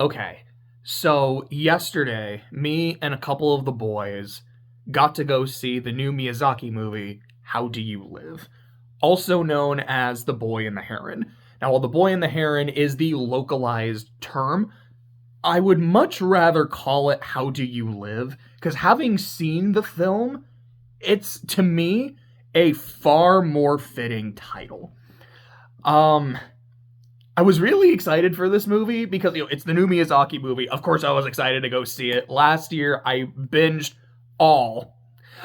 Okay, so yesterday, me and a couple of the boys got to go see the new Miyazaki movie, How Do You Live? Also known as The Boy and the Heron. Now, while The Boy and the Heron is the localized term, I would much rather call it How Do You Live? Because having seen the film, it's, to me, a far more fitting title. I was really excited for this movie because it's the new Miyazaki movie. Of course, I was excited to go see it. Last year, I binged all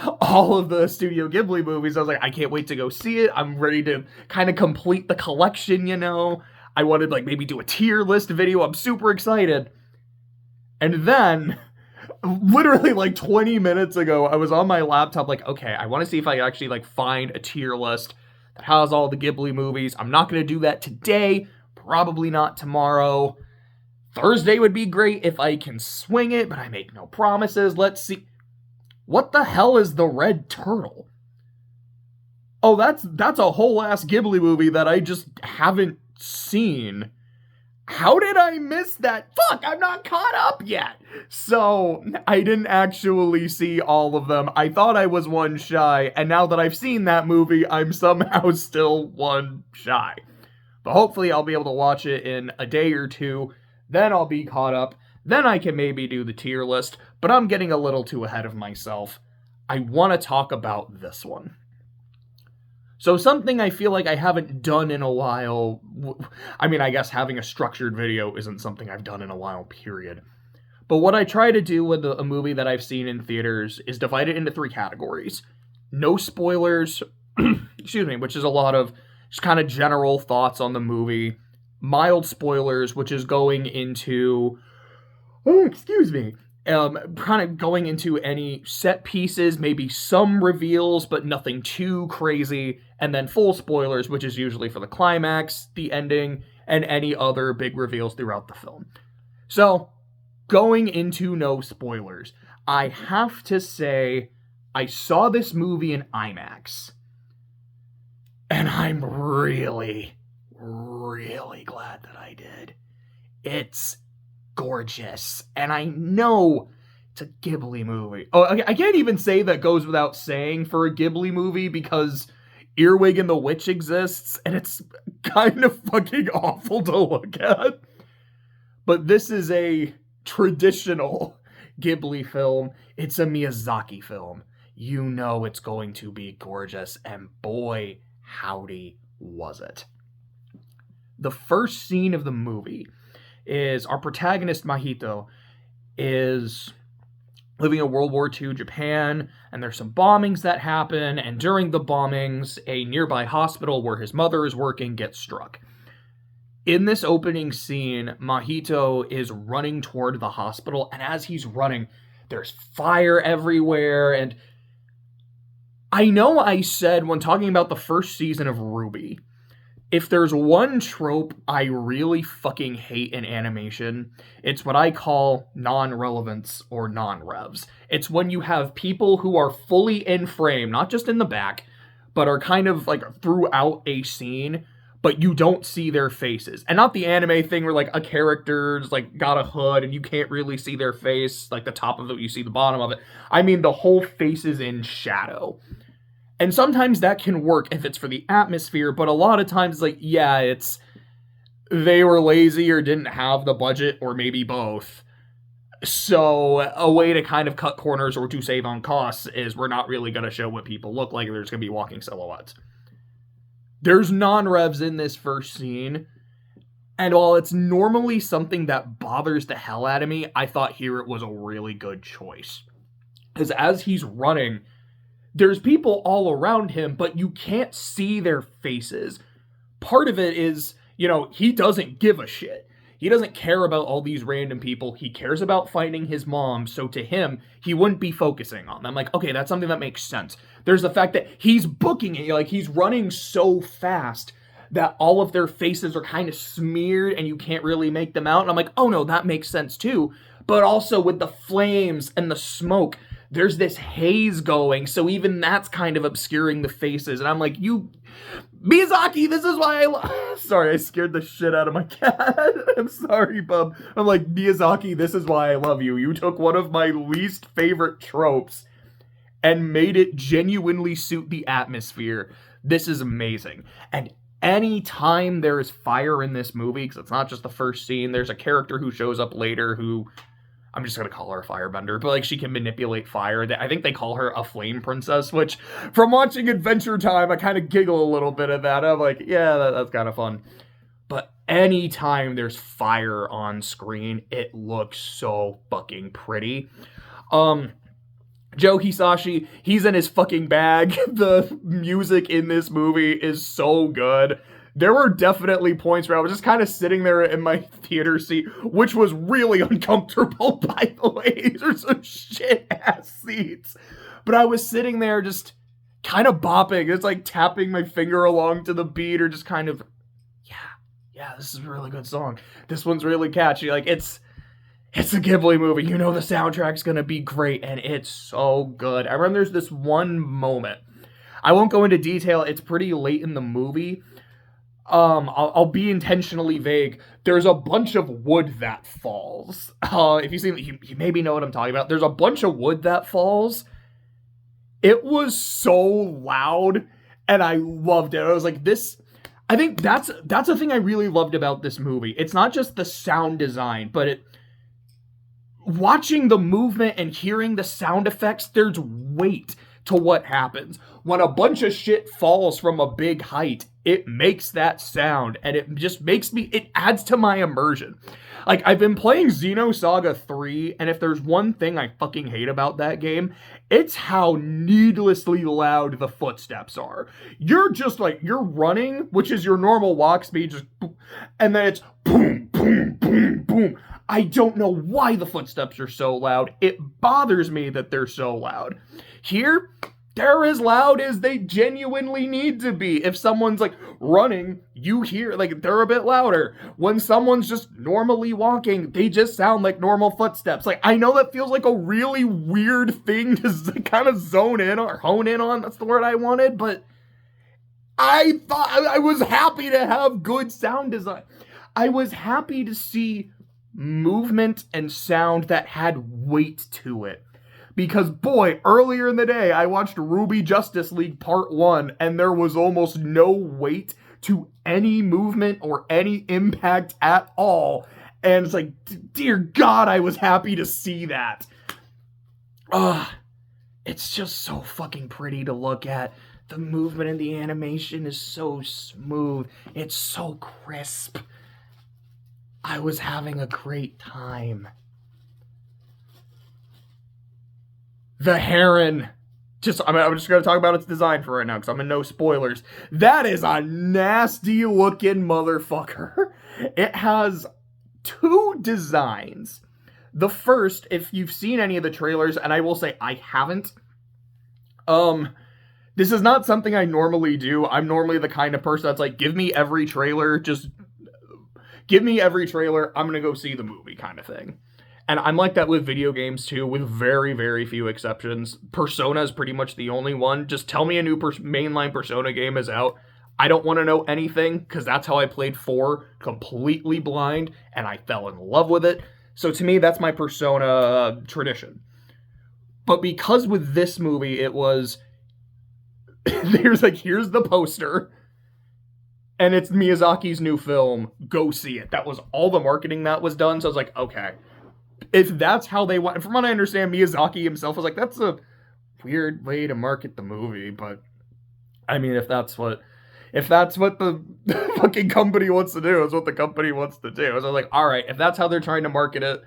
of the Studio Ghibli movies. I was like, I can't wait to go see it. I'm ready to kind of complete the collection, I wanted maybe do a tier list video. I'm super excited. And then, literally 20 minutes ago, I was on my laptop okay, I want to see if I can actually find a tier list that has all the Ghibli movies. I'm not going to do that today. Probably not tomorrow. Thursday would be great if I can swing it, but I make no promises. Let's see. What the hell is The Red Turtle? Oh, that's a whole ass Ghibli movie that I just haven't seen. How did I miss that? Fuck, I'm not caught up yet. So, I didn't actually see all of them. I thought I was one shy, and now that I've seen that movie, I'm somehow still one shy. But hopefully I'll be able to watch it in a day or two, then I'll be caught up, then I can maybe do the tier list, but I'm getting a little too ahead of myself. I want to talk about this one. So something I feel like I haven't done in a while, I mean, I guess having a structured video isn't something I've done in a while, period. But what I try to do with a movie that I've seen in theaters is divide it into 3 categories. No spoilers, excuse me, which is a lot of just kind of general thoughts on the movie. Mild spoilers, which is going into, kind of going into any set pieces, maybe some reveals, but nothing too crazy. And then full spoilers, which is usually for the climax, the ending, and any other big reveals throughout the film. So, going into no spoilers, I have to say, I saw this movie in IMAX. And I'm really, really glad that I did. It's gorgeous. And I know it's a Ghibli movie. Oh, I can't even say that goes without saying for a Ghibli movie because Earwig and the Witch exists, and it's kind of fucking awful to look at. But this is a traditional Ghibli film. It's a Miyazaki film. You know it's going to be gorgeous, and boy, howdy was it. The first scene of the movie is our protagonist, Mahito, is living in World War II Japan, and there's some bombings that happen, and during the bombings, a nearby hospital where his mother is working gets struck. In this opening scene, Mahito is running toward the hospital, and as he's running, there's fire everywhere, and I know I said when talking about the first season of RWBY, if there's one trope I really fucking hate in animation, it's what I call non-relevance or non-revs. It's when you have people who are fully in frame, not just in the back, but are kind of throughout a scene, but you don't see their faces. And not the anime thing where a character's got a hood and you can't really see their face, the top of it, you see the bottom of it. I mean the whole face is in shadow. And sometimes that can work if it's for the atmosphere, but a lot of times, it's they were lazy or didn't have the budget, or maybe both. So a way to kind of cut corners or to save on costs is we're not really going to show what people look like. There's going to be walking silhouettes. There's non-revs in this first scene, and while it's normally something that bothers the hell out of me, I thought here it was a really good choice. Because as he's running, there's people all around him, but you can't see their faces. Part of it is, he doesn't give a shit. He doesn't care about all these random people. He cares about finding his mom, so to him, he wouldn't be focusing on them. Okay, that's something that makes sense. There's the fact that he's booking it, he's running so fast that all of their faces are kind of smeared and you can't really make them out. And I'm oh no, that makes sense too. But also with the flames and the smoke, there's this haze going, so even that's kind of obscuring the faces. And I'm Miyazaki, this is why Sorry, I scared the shit out of my cat. I'm sorry, bub. I'm like, Miyazaki, this is why I love you. You took one of my least favorite tropes and made it genuinely suit the atmosphere. This is amazing. And anytime there's fire in this movie, because it's not just the first scene, there's a character who shows up later who, I'm just going to call her a firebender, but like she can manipulate fire. I think they call her a flame princess, which from watching Adventure Time, I kind of giggle a little bit at that. I'm like, yeah, that's kind of fun. But anytime there's fire on screen, it looks so fucking pretty. Joe Hisashi, he's in his fucking bag. The music in this movie is so good. There were definitely points where I was just kind of sitting there in my theater seat, which was really uncomfortable, by the way. These are some shit-ass seats. But I was sitting there just kind of bopping. It's like tapping my finger along to the beat or just kind of, yeah, this is a really good song. This one's really catchy. Like, it's a Ghibli movie. You know the soundtrack's gonna be great, and it's so good. I remember there's this one moment. I won't go into detail. It's pretty late in the movie. I'll be intentionally vague. There's a bunch of wood that falls. If you see, you maybe know what I'm talking about. There's a bunch of wood that falls. It was so loud, and I loved it. I was like, this. I think that's the thing I really loved about this movie. It's not just the sound design, but watching the movement and hearing the sound effects, there's weight to what happens. When a bunch of shit falls from a big height, it makes that sound, and it just it adds to my immersion. Like, I've been playing Xenosaga 3, and if there's one thing I fucking hate about that game, it's how needlessly loud the footsteps are. You're just like, you're running, which is your normal walk speed, just boom, and then it's boom, boom, boom, boom. I don't know why the footsteps are so loud. It bothers me that they're so loud. Here, they're as loud as they genuinely need to be. If someone's like running, you hear, like, they're a bit louder. When someone's just normally walking, they just sound like normal footsteps. Like, I know that feels like a really weird thing to kind of zone in or hone in on. That's the word I wanted, but I thought I was happy to have good sound design. I was happy to see movement and sound that had weight to it. Because, boy, earlier in the day, I watched Ruby Justice League Part 1, and there was almost no weight to any movement or any impact at all. And it's like, dear God, I was happy to see that. It's just so fucking pretty to look at. The movement and the animation is so smooth. It's so crisp. I was having a great time. The Heron. I'm just going to talk about its design for right now, because I'm in no spoilers. That is a nasty looking motherfucker. It has two designs. The first, if you've seen any of the trailers, and I will say I haven't, this is not something I normally do. I'm normally the kind of person that's like, give me every trailer, just give me every trailer, I'm going to go see the movie kind of thing. And I'm like that with video games too, with very, very few exceptions. Persona is pretty much the only one. Just tell me a new mainline Persona game is out. I don't want to know anything, because that's how I played 4, completely blind, and I fell in love with it. So to me, that's my Persona tradition. But because with this movie, it was, here's the poster, and it's Miyazaki's new film, go see it. That was all the marketing that was done, so I was like, okay. If that's how they want, from what I understand, Miyazaki himself was like, that's a weird way to market the movie, but I mean, if that's what the fucking company wants to do, it's what the company wants to do. So I was like, all right, if that's how they're trying to market it,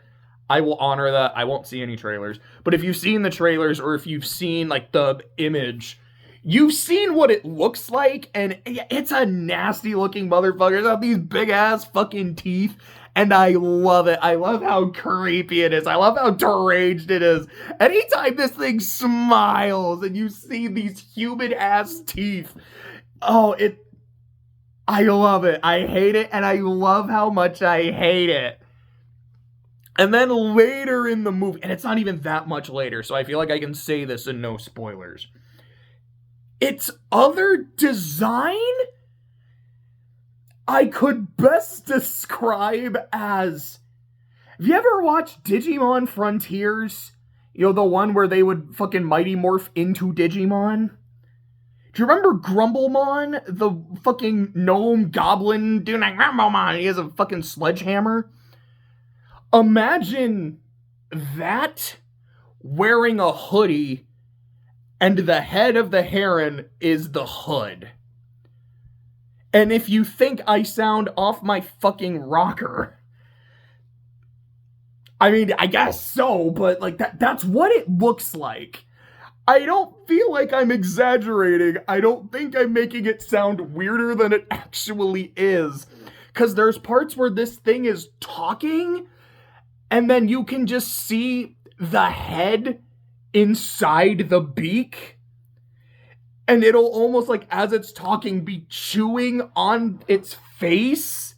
I will honor that. I won't see any trailers. But if you've seen the trailers, or if you've seen like the image, you've seen what it looks like, and it's a nasty looking motherfucker. It's got these big ass fucking teeth. And I love it. I love how creepy it is. I love how deranged it is. Anytime this thing smiles and you see these human-ass teeth, I love it. I hate it, and I love how much I hate it. And then later in the movie, and it's not even that much later, so I feel like I can say this and no spoilers. Its other design I could best describe as... Have you ever watched Digimon Frontiers? You know, the one where they would fucking Mighty Morph into Digimon? Do you remember Grumblemon? The fucking gnome goblin doing like Grumblemon. He has a fucking sledgehammer. Imagine that wearing a hoodie and the head of the Heron is the hood. And if you think I sound off my fucking rocker, I mean, I guess so, but like that's what it looks like. I don't feel like I'm exaggerating. I don't think I'm making it sound weirder than it actually is. Because there's parts where this thing is talking, and then you can just see the head inside the beak. And it'll almost like, as it's talking, be chewing on its face.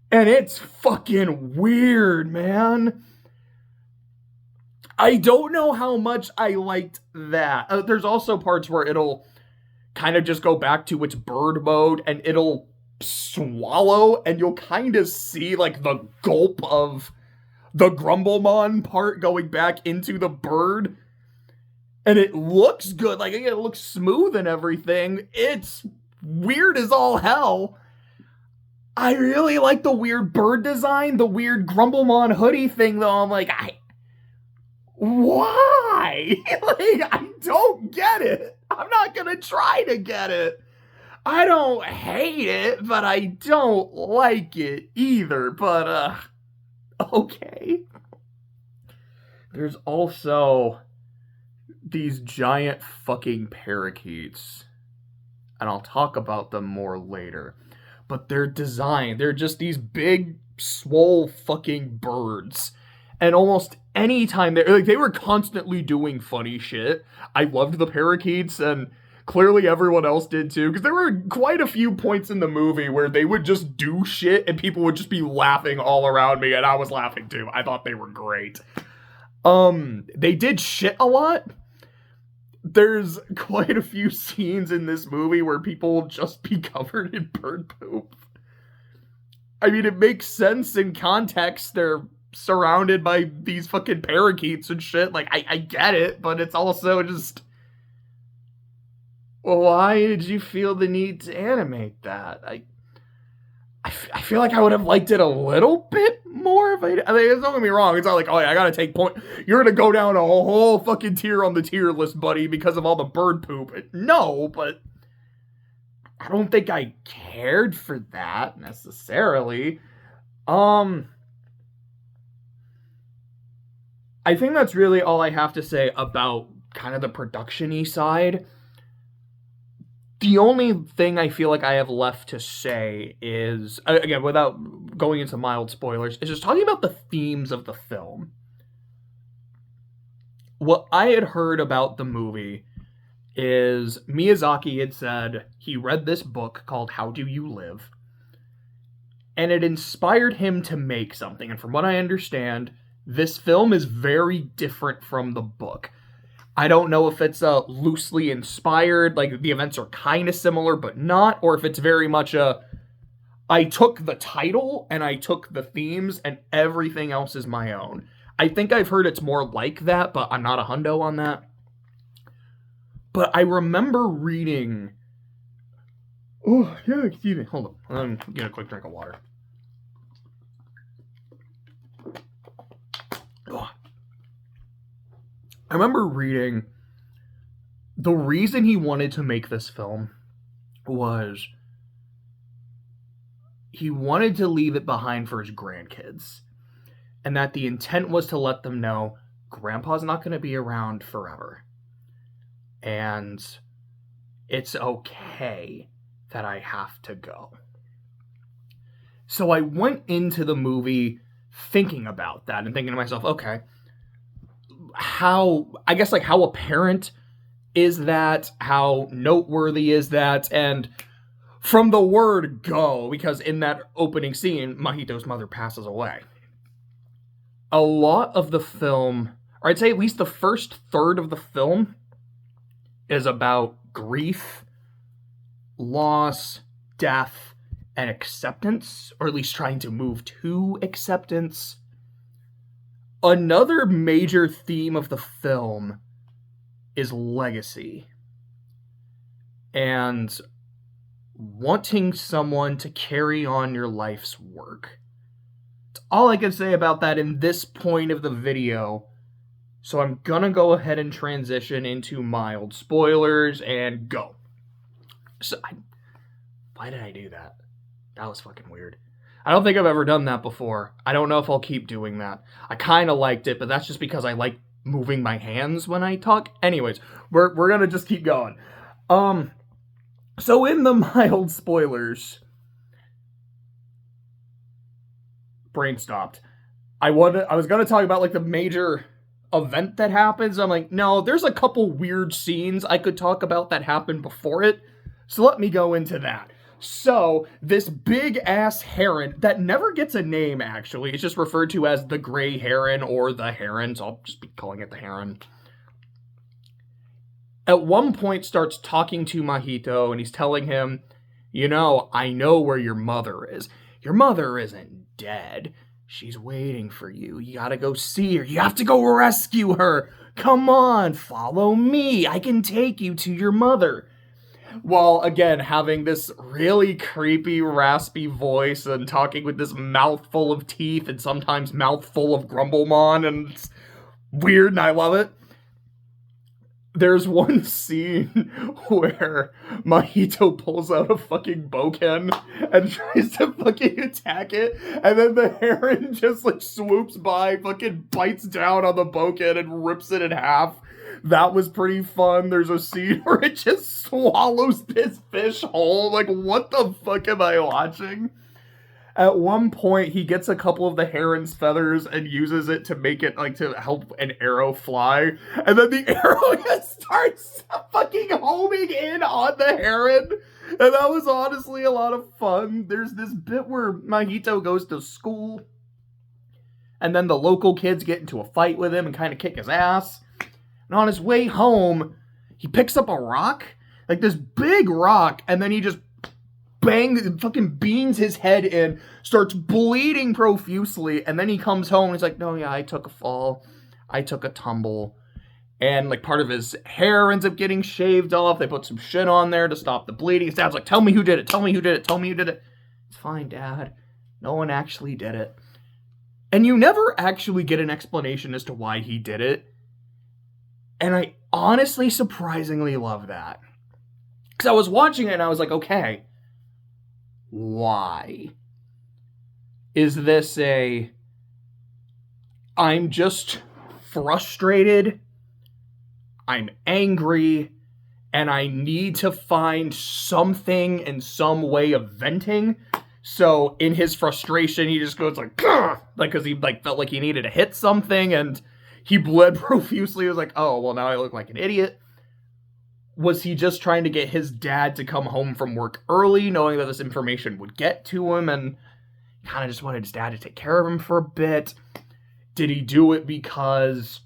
And it's fucking weird, man. I don't know how much I liked that. There's also parts where it'll kind of just go back to its bird mode and it'll swallow and you'll kind of see like the gulp of the Grumblemon part going back into the bird. And it looks good. Like, it looks smooth and everything. It's weird as all hell. I really like the weird bird design, the weird Grumblemon hoodie thing, though. I'm like, why? Like, I don't get it. I'm not gonna try to get it. I don't hate it, but I don't like it either. But, okay. There's also these giant fucking parakeets. And I'll talk about them more later. But their design, they're just these big, swole fucking birds. And almost any time they were constantly doing funny shit. I loved the parakeets, and clearly everyone else did too, because there were quite a few points in the movie where they would just do shit and people would just be laughing all around me, and I was laughing too. I thought they were great. They did shit a lot. There's quite a few scenes in this movie where people will just be covered in bird poop. I mean, it makes sense in context. They're surrounded by these fucking parakeets and shit. Like, I get it, but it's also just... Why did you feel the need to animate that? I feel like I would have liked it a little bit more if I mean, don't get me wrong. It's not like, oh yeah, I gotta take point. You're gonna go down a whole fucking tier on the tier list, buddy, because of all the bird poop. No, but I don't think I cared for that necessarily. I think that's really all I have to say about kind of the production-y side. The only thing I feel like I have left to say is, again, without going into mild spoilers, is just talking about the themes of the film. What I had heard about the movie is Miyazaki had said he read this book called How Do You Live? And it inspired him to make something. And from what I understand, this film is very different from the book. I don't know if it's loosely inspired, like the events are kind of similar but not, or if it's very much I took the title and I took the themes and everything else is my own. I think I've heard it's more like that, but I'm not a hundo on that. But I remember reading... Oh, yeah, excuse me. Hold on. I'm going to get a quick drink of water. Oh. I remember reading the reason he wanted to make this film was he wanted to leave it behind for his grandkids. And that the intent was to let them know Grandpa's not going to be around forever. And it's okay that I have to go. So I went into the movie thinking about that and thinking to myself, okay, how apparent is that? How noteworthy is that? And from the word go, because in that opening scene, Mahito's mother passes away. A lot of the film, or I'd say at least the first third of the film, is about grief, loss, death, and acceptance, or at least trying to move to acceptance. Another major theme of the film is legacy and wanting someone to carry on your life's work. That's all I can say about that in this point of the video. So I'm gonna go ahead and transition into mild spoilers and go. Why did I do that? That was fucking weird. I don't think I've ever done that before. I don't know if I'll keep doing that. I kind of liked it, but that's just because I like moving my hands when I talk. Anyways, we're gonna just keep going. So in the mild spoilers, brain stopped. I was gonna talk about like the major event that happens. I'm like, no, there's a couple weird scenes I could talk about that happened before it. So let me go into that. So, this big-ass heron that never gets a name, actually. It's just referred to as the gray heron or the heron, so I'll just be calling it the heron. At one point starts talking to Mahito, and he's telling him, you know, I know where your mother is. Your mother isn't dead. She's waiting for you. You gotta go see her. You have to go rescue her. Come on, follow me. I can take you to your mother. While, again, having this really creepy, raspy voice and talking with this mouthful of teeth and sometimes mouthful of Grumblemon, and it's weird, and I love it. There's one scene where Mahito pulls out a fucking boken and tries to fucking attack it, and then the heron just, like, swoops by, fucking bites down on the boken and rips it in half. That was pretty fun. There's a scene where it just swallows this fish whole. Like, what the fuck am I watching? At one point, he gets a couple of the heron's feathers and uses it to make it, like, to help an arrow fly. And then the arrow just starts fucking homing in on the heron. And that was honestly a lot of fun. There's this bit where Mahito goes to school. And then the local kids get into a fight with him and kind of kick his ass. And on his way home, he picks up a rock, like this big rock, and then he just fucking beans his head in, starts bleeding profusely, and then he comes home and he's like, no, yeah, I took a fall, I took a tumble, and like part of his hair ends up getting shaved off. They put some shit on there to stop the bleeding. His dad's like, tell me who did it, tell me who did it, tell me who did it. It's fine, Dad, no one actually did it. And you never actually get an explanation as to why he did it. And I honestly, surprisingly love that. Because I was watching it and I was like, okay, why? Is this I'm just frustrated, I'm angry, and I need to find something and some way of venting? So in his frustration, he just goes like, "Gah!" Like, because he like felt like he needed to hit something, and he bled profusely. He was like, oh, well, now I look like an idiot. Was he just trying to get his dad to come home from work early, knowing that this information would get to him, and he kind of just wanted his dad to take care of him for a bit? Did he do it because...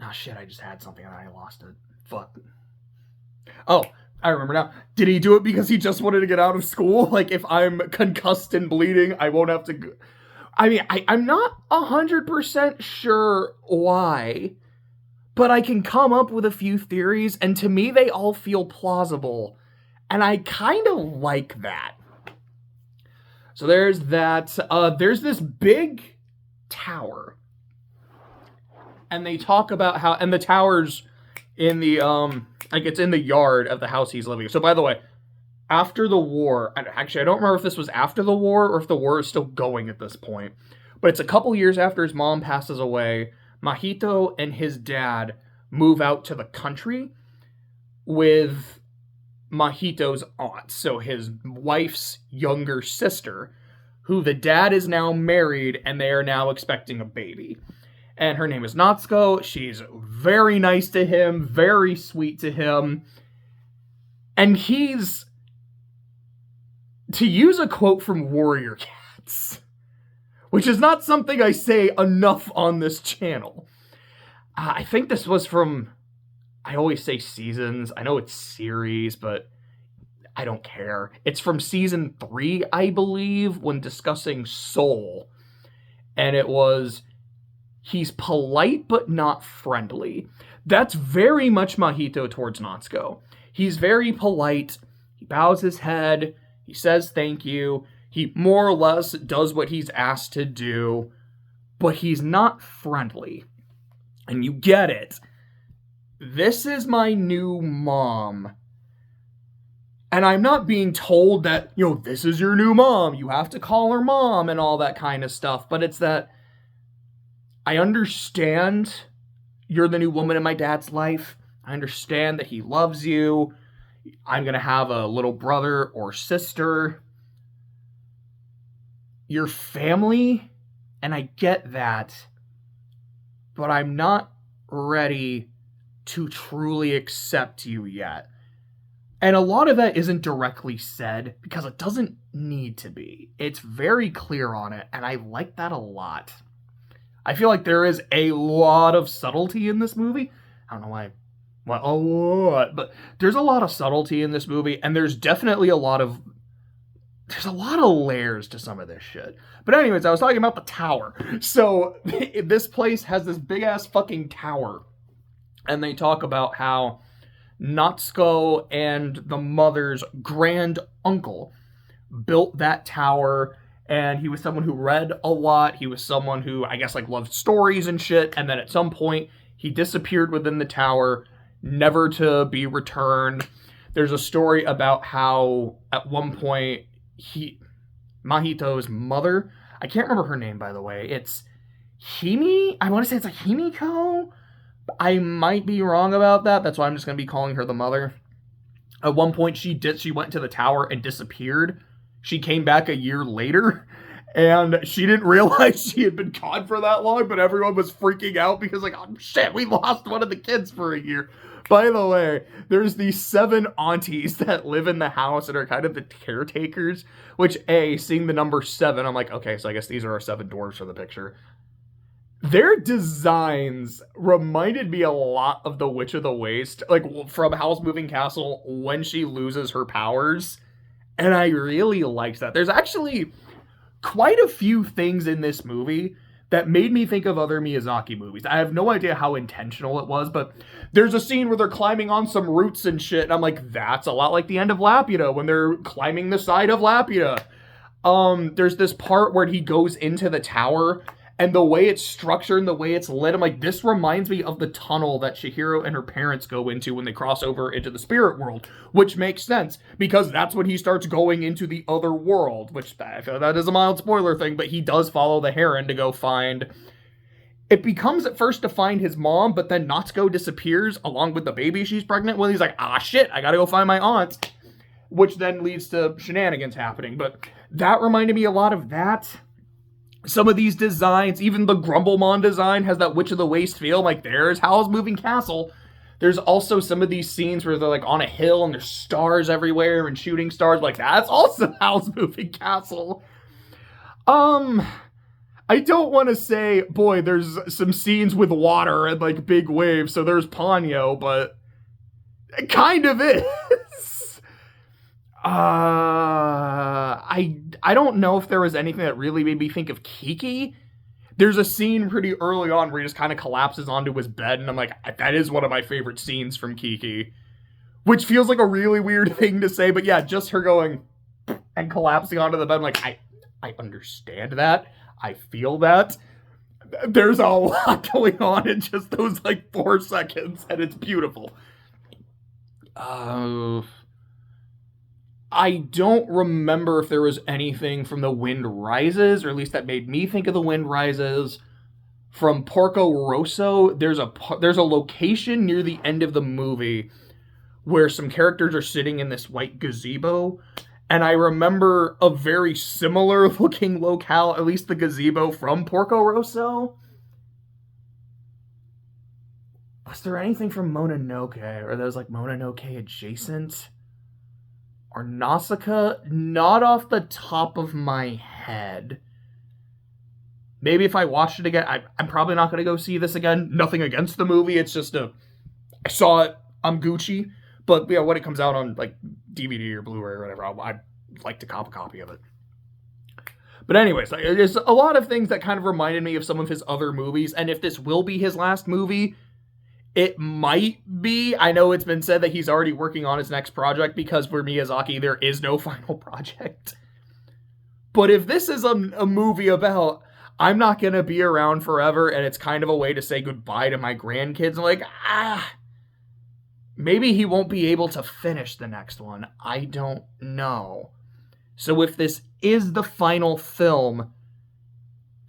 Oh, shit, I just had something and I lost it. Fuck. Oh, I remember now. Did he do it because he just wanted to get out of school? Like, if I'm concussed and bleeding, I won't have to go... I mean, I'm not 100% sure why, but I can come up with a few theories, and to me, they all feel plausible, and I kind of like that. So there's that. There's this big tower, and they talk about how, and the tower's in the, like, it's in the yard of the house he's living in. So, by the way, after the war, actually, I don't remember if this was after the war or if the war is still going at this point, but it's a couple years after his mom passes away. Mahito and his dad move out to the country with Mahito's aunt, so his wife's younger sister, who the dad is now married, and they are now expecting a baby. And her name is Natsuko. She's very nice to him, very sweet to him, and he's... To use a quote from Warrior Cats, which is not something I say enough on this channel. I think this was from, I always say seasons. I know it's series, but I don't care. It's from season 3, I believe, when discussing Soul. And it was, he's polite but not friendly. That's very much Mahito towards Natsuko. He's very polite. He bows his head. He says thank you. He more or less does what he's asked to do. But he's not friendly. And you get it. This is my new mom. And I'm not being told that, this is your new mom. You have to call her mom and all that kind of stuff. But it's that I understand you're the new woman in my dad's life. I understand that he loves you. I'm going to have a little brother or sister. You're family, and I get that. But I'm not ready to truly accept you yet. And a lot of that isn't directly said because it doesn't need to be. It's very clear on it, and I like that a lot. I feel like there is a lot of subtlety in this movie. I don't know why. A lot. But there's a lot of subtlety in this movie, and there's definitely a lot of layers to some of this shit. But anyways, I was talking about the tower. So this place has this big-ass fucking tower. And they talk about how Natsuko and the mother's grand uncle built that tower, and he was someone who read a lot. He was someone who, I guess, loved stories and shit, and then at some point, he disappeared within the tower, never to be returned. There's a story about how, at one point, Mahito's mother, I can't remember her name, by the way, it's Himi? I want to say it's Himiko? I might be wrong about that. That's why I'm just going to be calling her the mother. At one point, she went to the tower and disappeared. She came back a year later, and she didn't realize she had been gone for that long, but everyone was freaking out because, oh, shit, we lost one of the kids for a year. By the way, there's these 7 aunties that live in the house and are kind of the caretakers, which, seeing the number 7, I'm like, okay, so I guess these are our 7 dwarves for the picture. Their designs reminded me a lot of the Witch of the Waste, from Howl's Moving Castle when she loses her powers. And I really liked that. There's actually quite a few things in this movie that made me think of other Miyazaki movies. I have no idea how intentional it was, but there's a scene where they're climbing on some roots and shit, and I'm like, that's a lot like the end of Laputa, when they're climbing the side of Laputa. There's this part where he goes into the tower, and the way it's structured and the way it's lit, I'm like, this reminds me of the tunnel that Chihiro and her parents go into when they cross over into the spirit world, which makes sense, because that's when he starts going into the other world, which that is a mild spoiler thing, but he does follow the Heron to go find... It becomes at first to find his mom, but then Natsuko disappears along with the baby she's pregnant with. He's like, shit, I gotta go find my aunt, which then leads to shenanigans happening, but that reminded me a lot of that. Some of these designs, even the Grumblemon design has that Witch of the Waste feel. There's Howl's Moving Castle. There's also some of these scenes where they're on a hill and there's stars everywhere and shooting stars. That's also Howl's Moving Castle. I don't want to say, boy, there's some scenes with water and big waves, so there's Ponyo, but it kind of is. I don't know if there was anything that really made me think of Kiki. There's a scene pretty early on where he just kind of collapses onto his bed, and I'm like, that is one of my favorite scenes from Kiki. Which feels like a really weird thing to say, but yeah, just her going and collapsing onto the bed, I'm like, I understand that. I feel that. There's a lot going on in just those 4 seconds, and it's beautiful. I don't remember if there was anything from The Wind Rises, or at least that made me think of The Wind Rises. From Porco Rosso, there's a location near the end of the movie where some characters are sitting in this white gazebo, and I remember a very similar looking locale, at least the gazebo from Porco Rosso. Was there anything from Mononoke, or those Mononoke adjacent? Or Nausicaa? Not off the top of my head. Maybe if I watched it again, I'm probably not going to go see this again. Nothing against the movie, it's just I saw it, I'm Gucci. But yeah, when it comes out on like DVD or Blu-ray or whatever, I'd like to cop a copy of it. But anyways, there's a lot of things that kind of reminded me of some of his other movies, and if this will be his last movie, it might be. I know it's been said that he's already working on his next project, because for Miyazaki, there is no final project. But if this is a movie about, I'm not going to be around forever, and it's kind of a way to say goodbye to my grandkids, I'm like, maybe he won't be able to finish the next one. I don't know. So if this is the final film,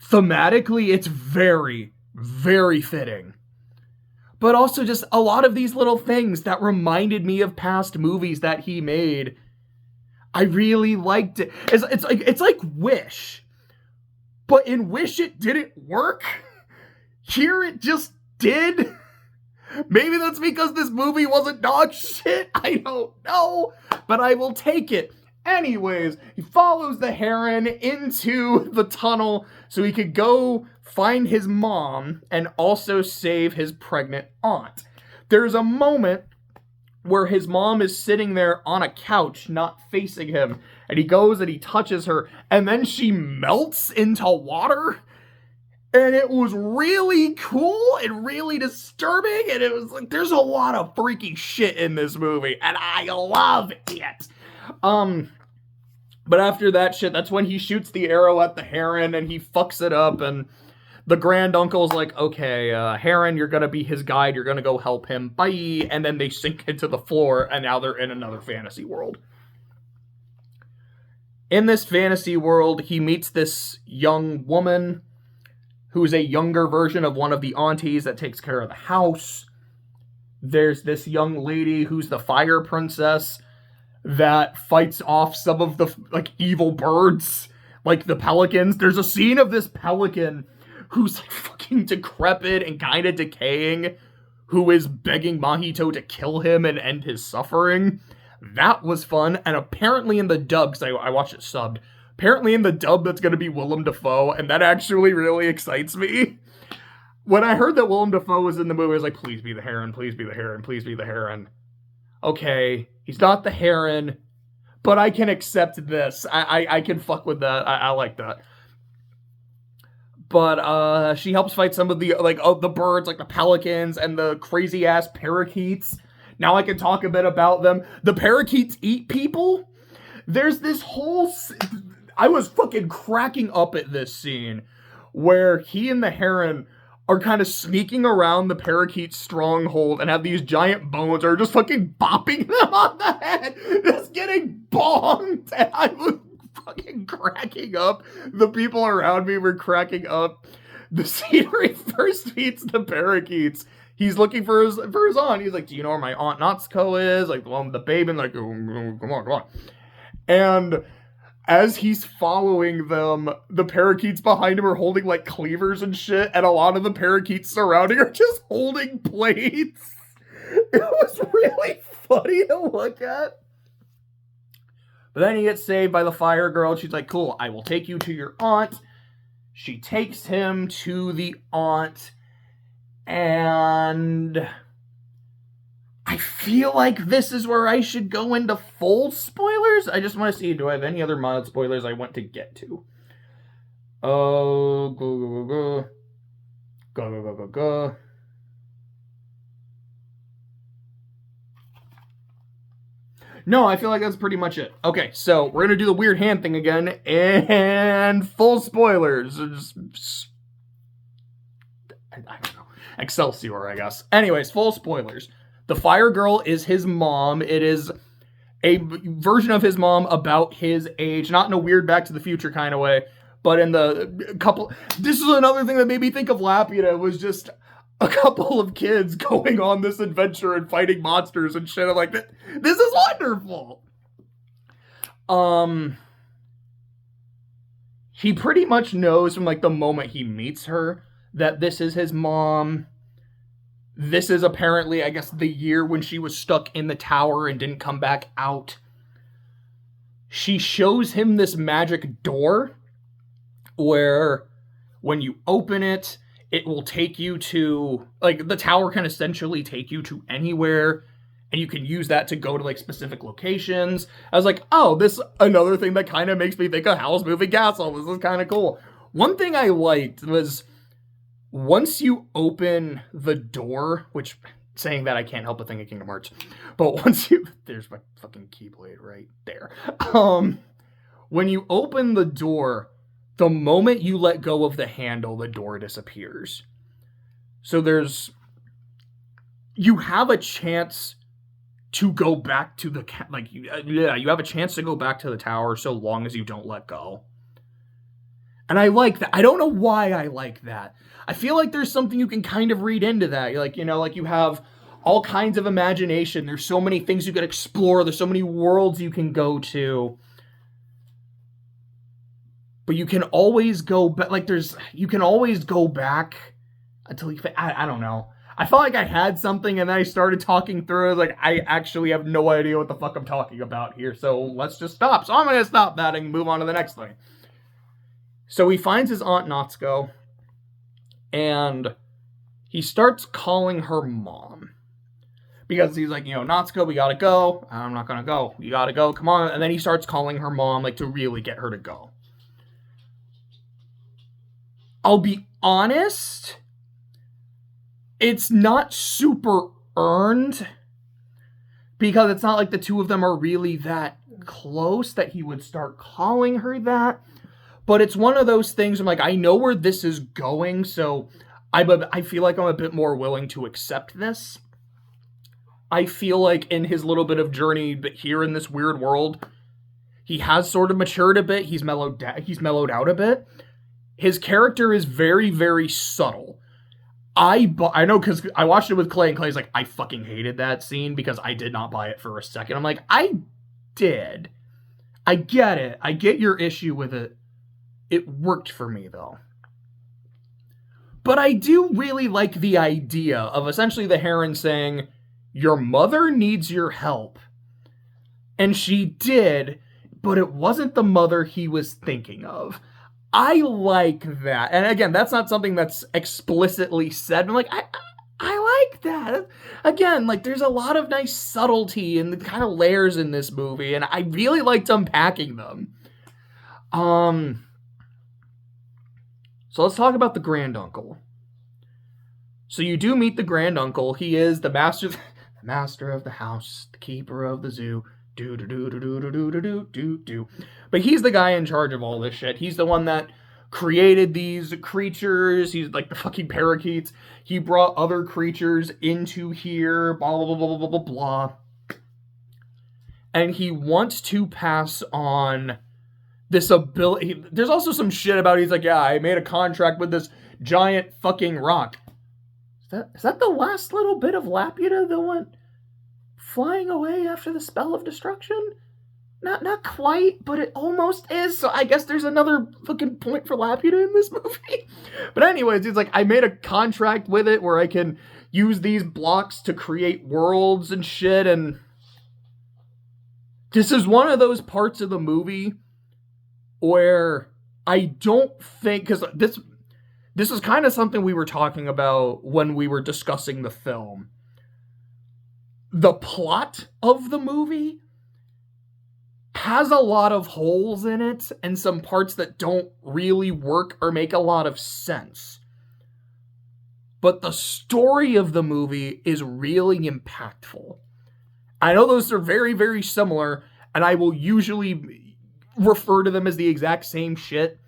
thematically, it's very, very fitting. But also just a lot of these little things that reminded me of past movies that he made. I really liked it. It's like Wish. But in Wish it didn't work. Here it just did. Maybe that's because this movie wasn't dog shit. I don't know. But I will take it. Anyways, he follows the Heron into the tunnel so he could go find his mom and also save his pregnant aunt. There's a moment where his mom is sitting there on a couch, not facing him, and he goes and he touches her, and then she melts into water. And it was really cool and really disturbing, and it was like, there's a lot of freaky shit in this movie, and I love it. But after that shit, that's when he shoots the arrow at the Heron and he fucks it up, and the granduncle's like, okay, Heron, you're gonna be his guide, you're gonna go help him, bye, and then they sink into the floor, and now they're in another fantasy world. In this fantasy world, he meets this young woman who's a younger version of one of the aunties that takes care of the house. There's this young lady who's the fire princess that fights off some of the, like, evil birds, like the pelicans. There's a scene of this pelican who's, like, fucking decrepit and kind of decaying, who is begging Mahito to kill him and end his suffering. That was fun, and apparently in the dub, because I watched it subbed, apparently in the dub that's going to be Willem Dafoe, and that actually really excites me. When I heard that Willem Dafoe was in the movie, I was like, please be the Heron, please be the Heron, please be the Heron. Okay, he's not the Heron, but I can accept this. I can fuck with that. I like that. But she helps fight some of the, like, the birds, like the pelicans and the crazy ass parakeets. Now I can talk a bit about them. The parakeets eat people. There's this whole... I was fucking cracking up at this scene where he and the Heron are kind of sneaking around the parakeet stronghold and have these giant bones, or just fucking bopping them on the head, just getting bonked, and I was fucking cracking up. The people around me were cracking up. The scene where he first meets the parakeets, he's looking for his aunt. He's like, do you know where my Aunt Natsuko is? Like, the one with the baby, and like, oh, come on. And as he's following them, the parakeets behind him are holding, like, cleavers and shit, and a lot of the parakeets surrounding are just holding plates. It was really funny to look at. But then he gets saved by the fire girl, and she's like, cool, I will take you to your aunt. She takes him to the aunt, and I feel like this is where I should go into full spoilers. I just want to see, do I have any other mild spoilers I want to get to? Oh, go. No, I feel like that's pretty much it. Okay, so we're going to do the weird hand thing again, and full spoilers. I don't know. Excelsior, I guess. Anyways, full spoilers. The fire girl is his mom. It is a version of his mom about his age, not in a weird Back to the Future kind of way, but in the couple... This is another thing that made me think of Laputa, was just a couple of kids going on this adventure and fighting monsters and shit. I'm like, this is wonderful! He pretty much knows from, like, the moment he meets her that this is his mom. This is apparently, I guess, the year when she was stuck in the tower and didn't come back out. She shows him this magic door where when you open it, it will take you to, like, the tower can essentially take you to anywhere, and you can use that to go to like specific locations. I was like, oh, this another thing that kind of makes me think of Howl's Moving Castle. This is kind of cool. One thing I liked was once you open the door, which saying that I can't help but think of Kingdom Hearts, but once you, there's my fucking Keyblade right there. When you open the door, the moment you let go of the handle, the door disappears. So you have a chance to go back to the, you have a chance to go back to the tower so long as you don't let go. And I like that. I don't know why I like that. I feel like there's something you can kind of read into that. Like, like you have all kinds of imagination. There's so many things you can explore. There's so many worlds you can go to. But you can always go back. You can always go back until you, I don't know. I felt like I had something and then I started talking through it. Like, I actually have no idea what the fuck I'm talking about here. So let's just stop. So I'm going to stop that and move on to the next thing. So he finds his Aunt Natsuko and he starts calling her mom. Because he's like, Natsuko, we gotta go. I'm not gonna go. You gotta go. Come on. And then he starts calling her mom, like, to really get her to go. I'll be honest, it's not super earned because it's not like the two of them are really that close that he would start calling her that. But it's one of those things I'm like, I know where this is going, so I feel like I'm a bit more willing to accept this. I feel like in his little bit of journey, but here in this weird world, he has sort of matured a bit. He's mellowed out a bit. His character is very, very subtle. I know because I watched it with Clay, and Clay's like, I fucking hated that scene because I did not buy it for a second. I'm like, I did. I get it. I get your issue with it. It worked for me, though. But I do really like the idea of essentially the Heron saying, your mother needs your help. And she did, but it wasn't the mother he was thinking of. I like that. And again, that's not something that's explicitly said. I'm like, I like that. Again, like, there's a lot of nice subtlety and the kind of layers in this movie, and I really liked unpacking them. So let's talk about the granduncle. So you do meet the granduncle. He is the master of the house, the keeper of the zoo. But he's the guy in charge of all this shit. He's the one that created these creatures. He's like the fucking parakeets. He brought other creatures into here, blah, blah, blah, blah, blah, blah, blah. And he wants to pass on this ability. There's also some shit about, he's like, yeah, I made a contract with this giant fucking rock. Is that the last little bit of Laputa that went flying away after the spell of destruction? Not quite, but it almost is. So I guess there's another fucking point for Laputa in this movie. But anyways, he's like, I made a contract with it where I can use these blocks to create worlds and shit. And this is one of those parts of the movie where I don't think, because this is kind of something we were talking about when we were discussing the film. The plot of the movie has a lot of holes in it and some parts that don't really work or make a lot of sense. But the story of the movie is really impactful. I know those are very, very similar, and I will usually refer to them as the exact same shit.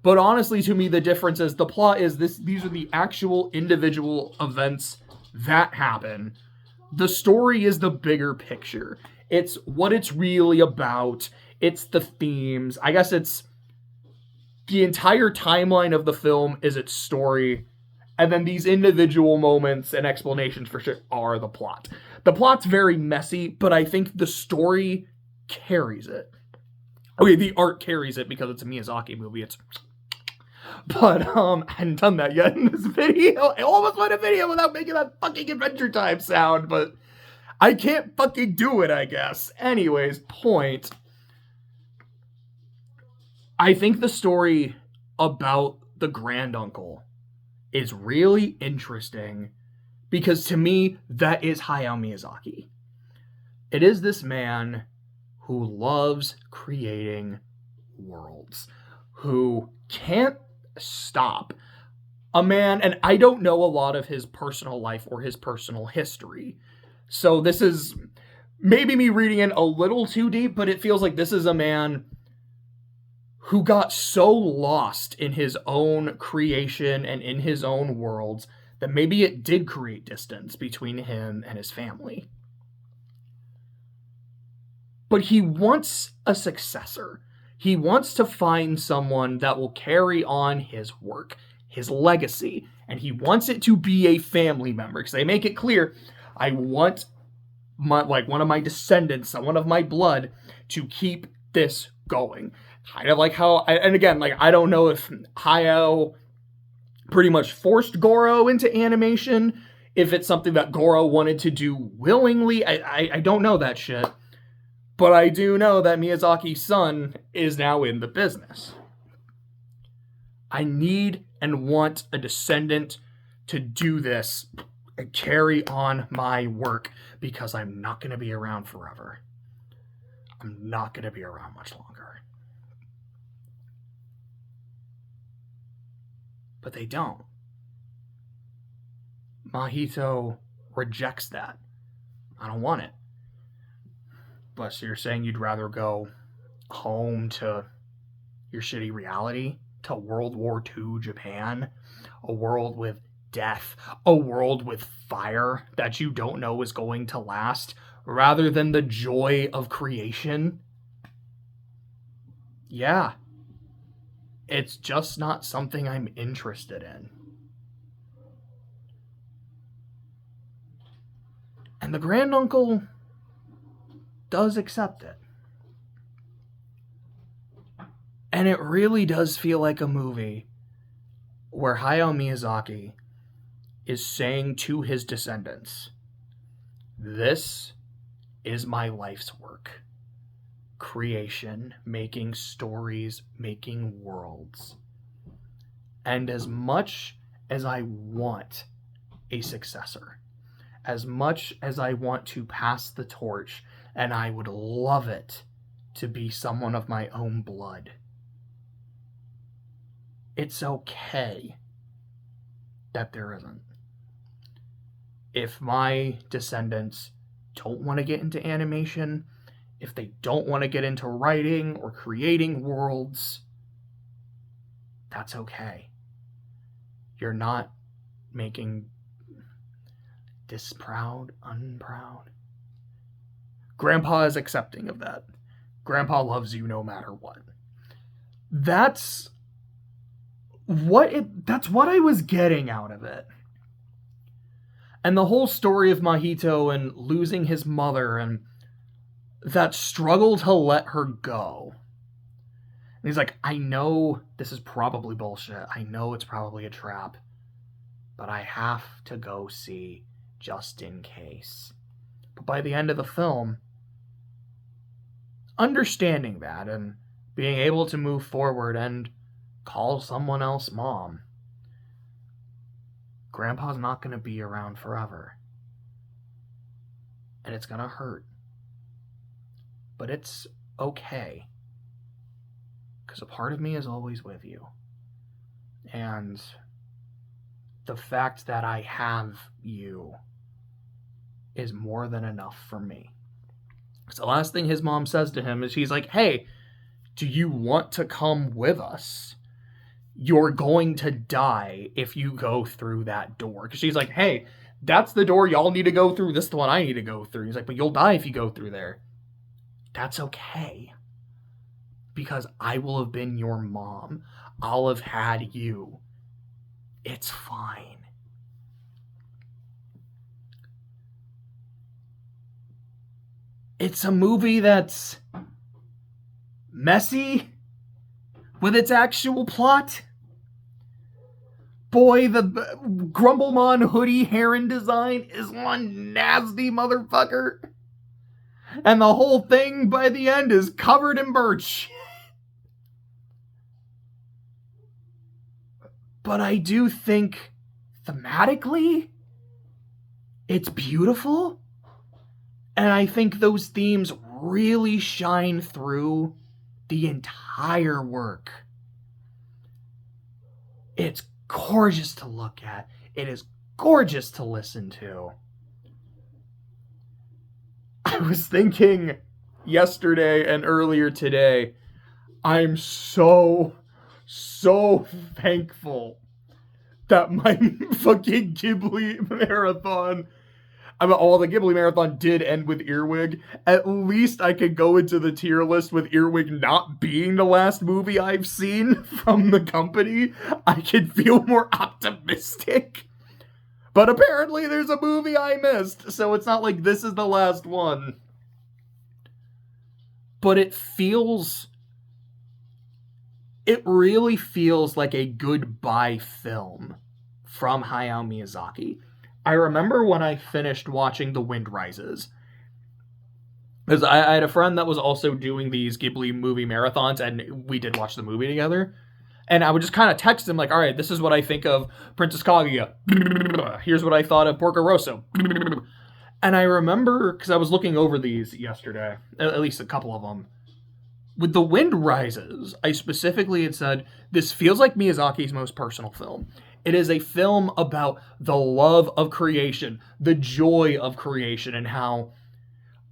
But honestly, to me, the difference is the plot is this. These are the actual individual events that happen. The story is the bigger picture. It's what it's really about. It's the themes. I guess it's the entire timeline of the film is its story. And then these individual moments and explanations for shit are the plot. The plot's very messy, but I think the story carries it. Okay, the art carries it because it's a Miyazaki movie. But I hadn't done that yet in this video. I almost went a video without making that fucking Adventure Time sound, but I can't fucking do it, I guess. Anyways, point. I think the story about the granduncle is really interesting because to me, that is Hayao Miyazaki. It is this man who loves creating worlds, who can't stop. A man, and I don't know a lot of his personal life or his personal history. So this is maybe me reading in a little too deep, but it feels like this is a man who got so lost in his own creation and in his own worlds that maybe it did create distance between him and his family. But he wants a successor. He wants to find someone that will carry on his work, his legacy, and he wants it to be a family member, because they make it clear, I want one of my descendants, someone of my blood, to keep this going. Kind of like how, and again, like, I don't know if Hayao pretty much forced Goro into animation, if it's something that Goro wanted to do willingly. I don't know that shit. But I do know that Miyazaki's son is now in the business. I need and want a descendant to do this and carry on my work, because I'm not going to be around forever. I'm not going to be around much longer. But they don't. Mahito rejects that. I don't want it. But so you're saying you'd rather go home to your shitty reality, to World War II Japan, a world with death, a world with fire that you don't know is going to last, rather than the joy of creation? Yeah. It's just not something I'm interested in. And the granduncle does accept it. And it really does feel like a movie where Hayao Miyazaki is saying to his descendants, this is my life's work. Creation, making stories, making worlds. And as much as I want a successor, as much as I want to pass the torch, and I would love it to be someone of my own blood, it's okay that there isn't. If my descendants don't want to get into animation, if they don't want to get into writing or creating worlds, that's okay. You're not making disproud, unproud. Grandpa is accepting of that. Grandpa loves you no matter what. That's what I was getting out of it. And the whole story of Mahito and losing his mother and that struggle to let her go. And he's like, I know this is probably bullshit. I know it's probably a trap. But I have to go see just in case. But by the end of the film, understanding that and being able to move forward and call someone else mom. Grandpa's not going to be around forever. And it's going to hurt. But it's okay. Because a part of me is always with you. And the fact that I have you is more than enough for me. Because the last thing his mom says to him is, she's like, hey, do you want to come with us? You're going to die if you go through that door. Because she's like, hey, that's the door y'all need to go through. This is the one I need to go through. He's like, but you'll die if you go through there. That's okay. Because I will have been your mom. I'll have had you. It's fine. It's a movie that's messy with its actual plot. Boy, the Grumblemon hoodie Heron design is one nasty motherfucker. And the whole thing by the end is covered in birch. But I do think thematically, it's beautiful. And I think those themes really shine through the entire work. It's gorgeous to look at. It is gorgeous to listen to. I was thinking yesterday and earlier today, I'm so thankful that my fucking Ghibli marathon, I mean, all the Ghibli marathon did end with Earwig. At least I could go into the tier list with Earwig not being the last movie I've seen from the company. I could feel more optimistic. But apparently there's a movie I missed, so it's not like this is the last one. But it really feels like a goodbye film from Hayao Miyazaki. I remember when I finished watching The Wind Rises, because I had a friend that was also doing these Ghibli movie marathons, and we did watch the movie together. And I would just kind of text him, like, all right, this is what I think of Princess Kaguya. Here's what I thought of Porco Rosso. And I remember, because I was looking over these yesterday, at least a couple of them. With The Wind Rises, I specifically had said, this feels like Miyazaki's most personal film. It is a film about the love of creation, the joy of creation, and how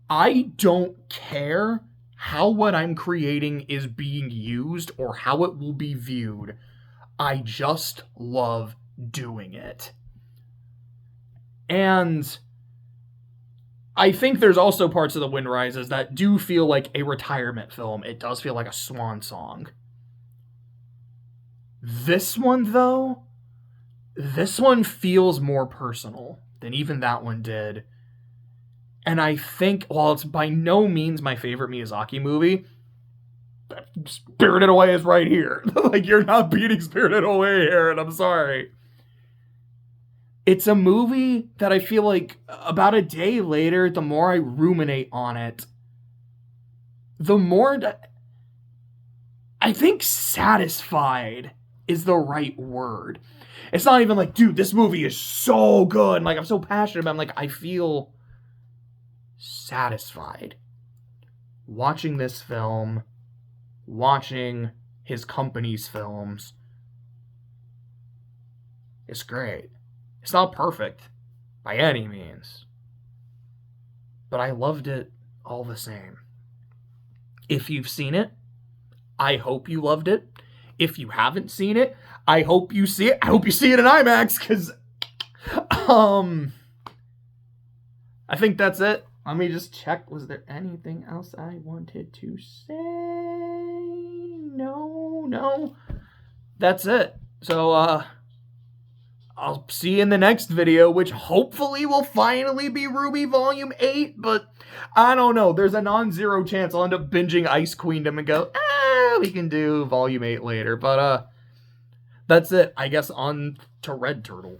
I don't care how what I'm creating is being used or how it will be viewed. I just love doing it. And I think there's also parts of The Wind Rises that do feel like a retirement film. It does feel like a swan song. This one, though, this one feels more personal than even that one did. And I think, while it's by no means my favorite Miyazaki movie, Spirited Away is right here. Like, you're not beating Spirited Away here, and I'm sorry. It's a movie that I feel like about a day later, the more I ruminate on it, the more I think satisfied is the right word. It's not even like, dude, this movie is so good. And like, I'm so passionate about it. I'm like, I feel satisfied watching this film, watching his company's films. It's great. It's not perfect by any means, but I loved it all the same. If you've seen it, I hope you loved it. If you haven't seen it, I hope you see it. I hope you see it in IMAX, because I think that's it. Let me just check. Was there anything else I wanted to say? No. That's it. So, I'll see you in the next video, which hopefully will finally be RWBY Volume 8, but I don't know. There's a non-zero chance I'll end up binging Ice Queendom and go, we can do Volume 8 later. But, that's it. I guess on to Red Turtle.